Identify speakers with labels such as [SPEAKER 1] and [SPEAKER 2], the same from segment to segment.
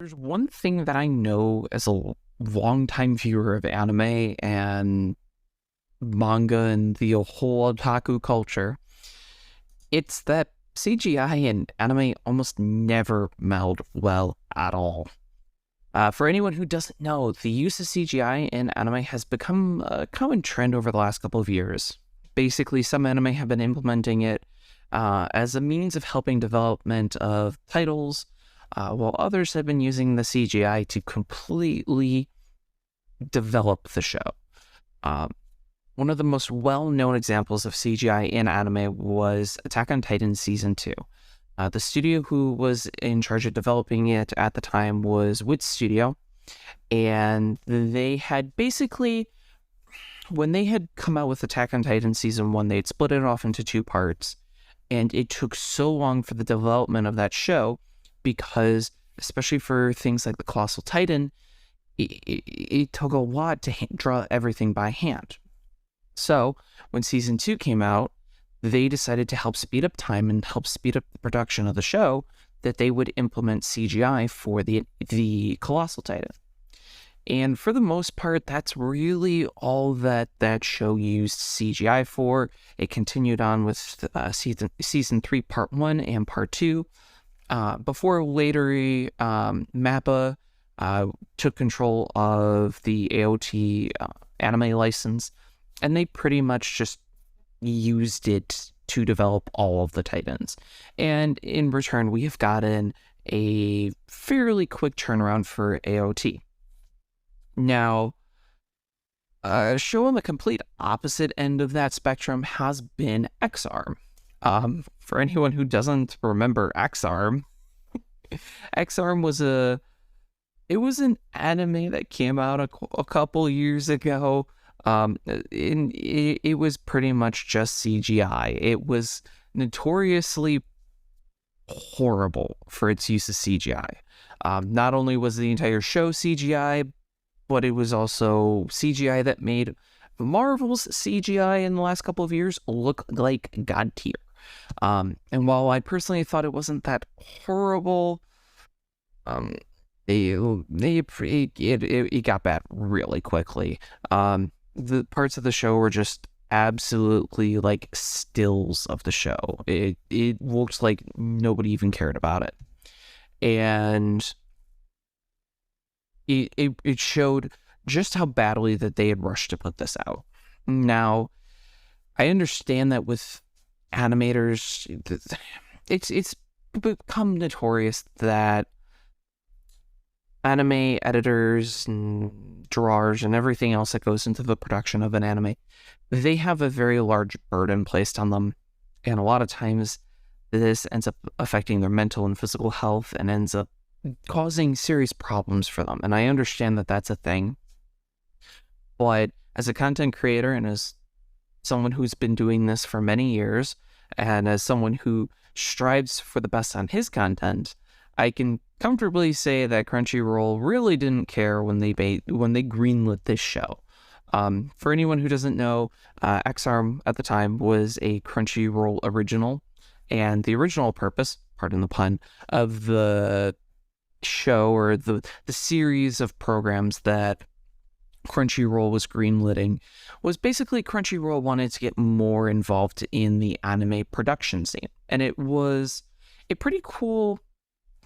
[SPEAKER 1] There's one thing that I know as a longtime viewer of anime and manga and the whole otaku culture. It's that CGI and anime almost never meld well at all. For anyone who doesn't know, the use of CGI in anime has become a common trend over the last couple of years. Basically, some anime have been implementing it as a means of helping development of titles, while others have been using the CGI to completely develop the show. Uh, One of the most well-known examples of CGI in anime was Attack on Titan Season 2. The studio who was in charge of developing it at the time was Wit Studio, and they had basically, when they had come out with Attack on Titan Season 1, they'd split it off into two parts, and it took so long for the development of that show because, especially for things like the Colossal Titan, it took a lot to draw everything by hand. So, when Season 2 came out, they decided to help speed up time and help speed up the production of the show, that they would implement CGI for the Colossal Titan. And for the most part, that's really all that show used CGI for. It continued on with season 3, Part 1 and Part 2, before later MAPPA took control of the AOT anime license, and they pretty much just used it to develop all of the Titans. And in return, we have gotten a fairly quick turnaround for AOT. Now, a show on the complete opposite end of that spectrum has been X-Arm. For anyone who doesn't remember X-Arm, X-Arm was an anime that came out a couple years ago. It was pretty much just CGI. It was notoriously horrible for its use of CGI. Not only was the entire show CGI, but it was also CGI that made Marvel's CGI in the last couple of years look like God tier. And while I personally thought it wasn't that horrible, it got bad really quickly. The parts of the show were just absolutely like stills of the show. It looked like nobody even cared about it. And it showed just how badly that they had rushed to put this out. Now, I understand that with animators, it's become notorious that anime editors and drawers and everything else that goes into the production of an anime, they have a very large burden placed on them. And a lot of times this ends up affecting their mental and physical health and ends up causing serious problems for them. And I understand that that's a thing. But as a content creator and as someone who's been doing this for many years, and as someone who strives for the best on his content, I can comfortably say that Crunchyroll really didn't care when they greenlit this show. For anyone who doesn't know, X-Arm at the time was a Crunchyroll original, and the original purpose, pardon the pun, of the show or the series of programs that Crunchyroll was greenlighting was basically Crunchyroll wanted to get more involved in the anime production scene, and it was a pretty cool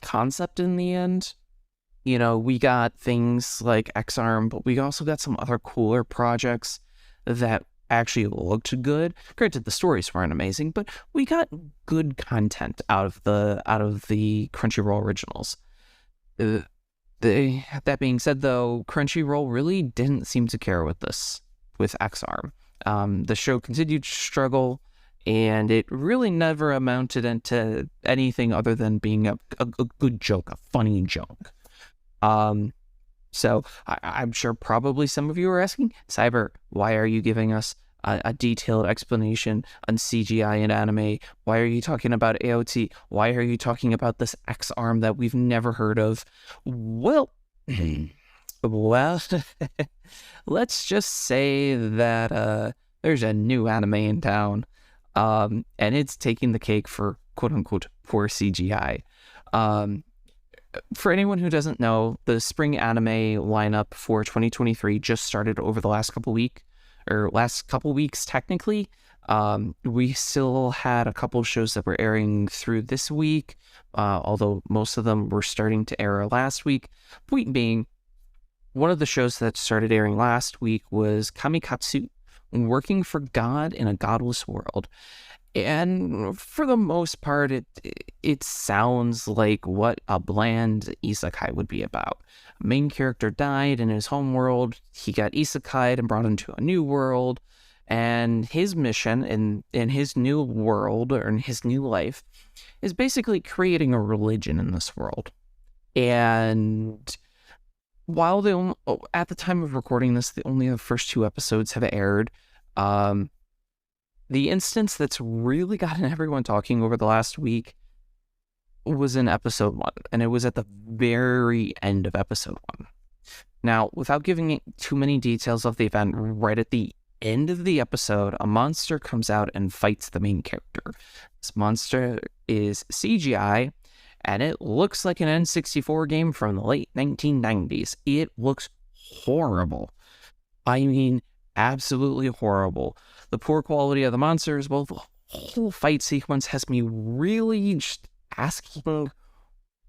[SPEAKER 1] concept in the end. You know, we got things like X-Arm, but we also got some other cooler projects that actually looked good. Granted, the stories weren't amazing, but we got good content out of the Crunchyroll originals. That being said, though, Crunchyroll really didn't seem to care with X-Arm. The show continued to struggle, and it really never amounted into anything other than being a good joke, a funny joke. So I'm sure probably some of you are asking, Cyber, why are you giving us a detailed explanation on CGI in anime? Why are you talking about AOT? Why are you talking about this X-Arm that we've never heard of? Well, let's just say that there's a new anime in town, and it's taking the cake for quote-unquote poor CGI. For anyone who doesn't know, the spring anime lineup for 2023 just started over the last couple weeks technically. We still had a couple shows that were airing through this week, although most of them were starting to air last week. Point being, one of the shows that started airing last week was Kamikatsu, Working for God in a Godless World. And for the most part, it sounds like what a bland isekai would be about. Main character died in his home world, he got isekai'd and brought into a new world, and his mission in his new world, or in his new life, is basically creating a religion in this world. And while at the time of recording this, only the first 2 episodes have aired, the instance that's really gotten everyone talking over the last week was in episode 1, and it was at the very end of episode 1. Now, without giving too many details of the event, right at the end of the episode, a monster comes out and fights the main character. This monster is CGI, and it looks like an N64 game from the late 1990s. It looks horrible. I mean, absolutely horrible. The poor quality of the monsters, well, the whole fight sequence has me really just asking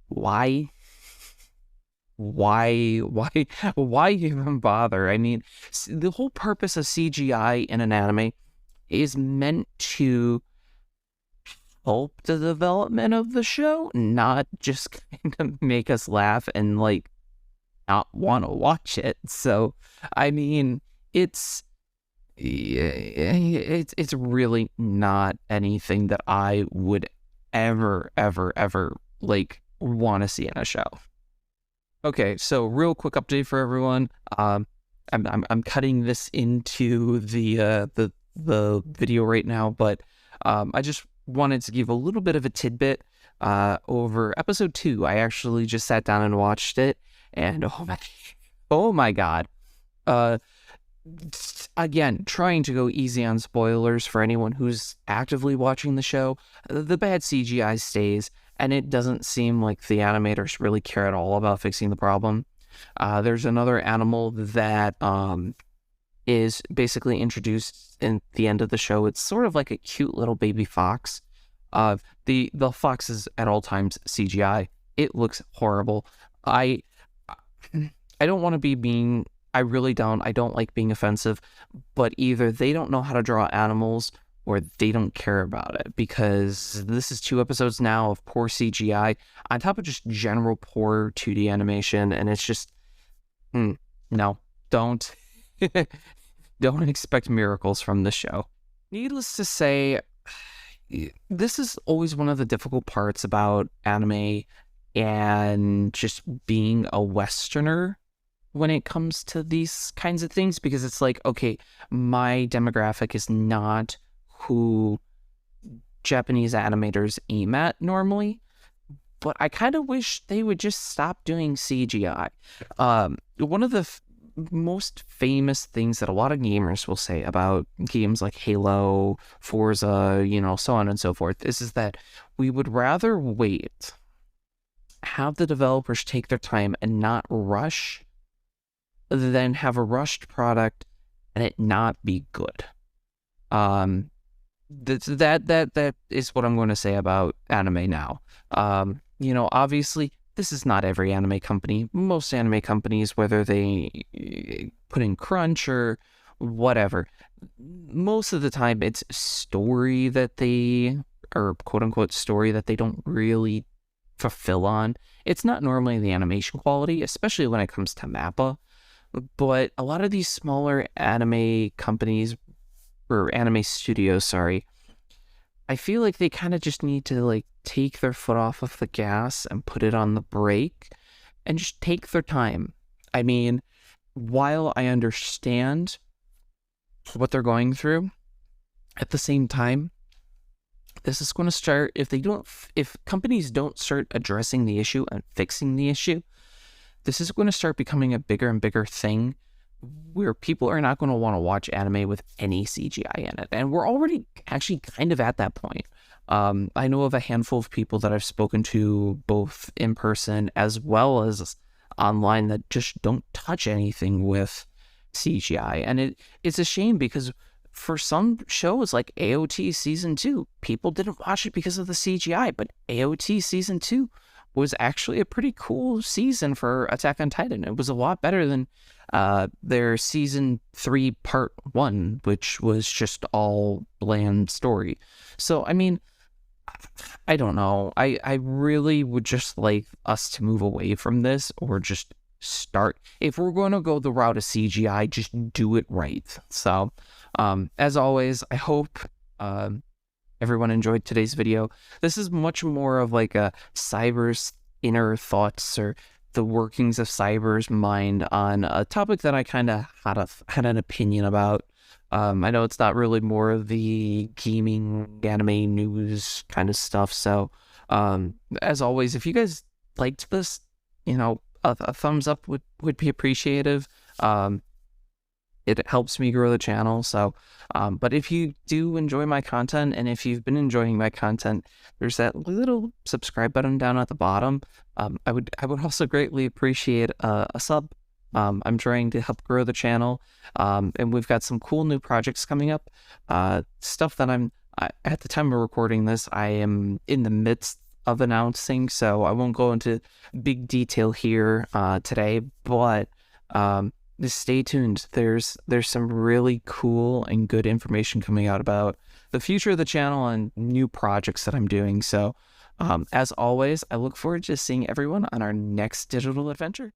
[SPEAKER 1] why even bother? I mean, the whole purpose of CGI in an anime is meant to help the development of the show, not just kind of make us laugh and like not want to watch it. So, I mean, it's really not anything that I would ever like want to see in a show. Okay, so real quick update for everyone. I'm cutting this into the video right now, but I just wanted to give a little bit of a tidbit. Over episode 2, I actually just sat down and watched it, and oh my god. Again, trying to go easy on spoilers for anyone who's actively watching the show. The bad CGI stays, and it doesn't seem like the animators really care at all about fixing the problem. There's another animal that is basically introduced in the end of the show. It's sort of like a cute little baby fox. The fox is at all times CGI. It looks horrible. I don't want to be mean. I really don't. I don't like being offensive, but either they don't know how to draw animals or they don't care about it, because this is 2 episodes now of poor CGI on top of just general poor 2D animation, and it's just, no, don't expect miracles from this show. Needless to say, this is always one of the difficult parts about anime and just being a Westerner when it comes to these kinds of things, because it's like, okay, my demographic is not who Japanese animators aim at normally, but I kind of wish they would just stop doing CGI. One of the most famous things that a lot of gamers will say about games like Halo, Forza, so on and so forth, is that we would rather wait, have the developers take their time and not rush, than have a rushed product and it not be good. That is what I'm going to say about anime now. Obviously, this is not every anime company. Most anime companies, whether they put in crunch or whatever, most of the time it's story that they, or quote unquote story that they don't really fulfill on. It's not normally the animation quality, especially when it comes to MAPPA. But a lot of these smaller anime companies, or anime studios, sorry, I feel like they kind of just need to like take their foot off of the gas and put it on the brake and just take their time. I mean, while I understand what they're going through, at the same time, this is going to start, if companies don't start addressing the issue and fixing the issue, this is going to start becoming a bigger and bigger thing where people are not going to want to watch anime with any CGI in it. And we're already actually kind of at that point. I know of a handful of people that I've spoken to both in person as well as online that just don't touch anything with CGI. And it's a shame because for some shows like AOT Season 2, people didn't watch it because of the CGI, but AOT Season 2 was actually a pretty cool season for Attack on Titan. It was a lot better than their Season 3 Part 1, which was just all bland story. So, I mean, I don't know. I really would just like us to move away from this or just start. If we're going to go the route of CGI, just do it right. So, as always, I hope everyone enjoyed today's video. This is much more of like a Cyber's inner thoughts or the workings of Cyber's mind on a topic that I kind of had an opinion about. I know it's not really more of the gaming anime news kind of stuff. So, as always, if you guys liked this, a thumbs up would be appreciative. It helps me grow the channel. So, but if you do enjoy my content, and if you've been enjoying my content, there's that little subscribe button down at the bottom. I would also greatly appreciate a sub. I'm trying to help grow the channel, and we've got some cool new projects coming up. Stuff that at the time of recording this, I am in the midst of announcing, so I won't go into big detail here today, but just stay tuned. There's some really cool and good information coming out about the future of the channel and new projects that I'm doing. So, as always, I look forward to seeing everyone on our next digital adventure.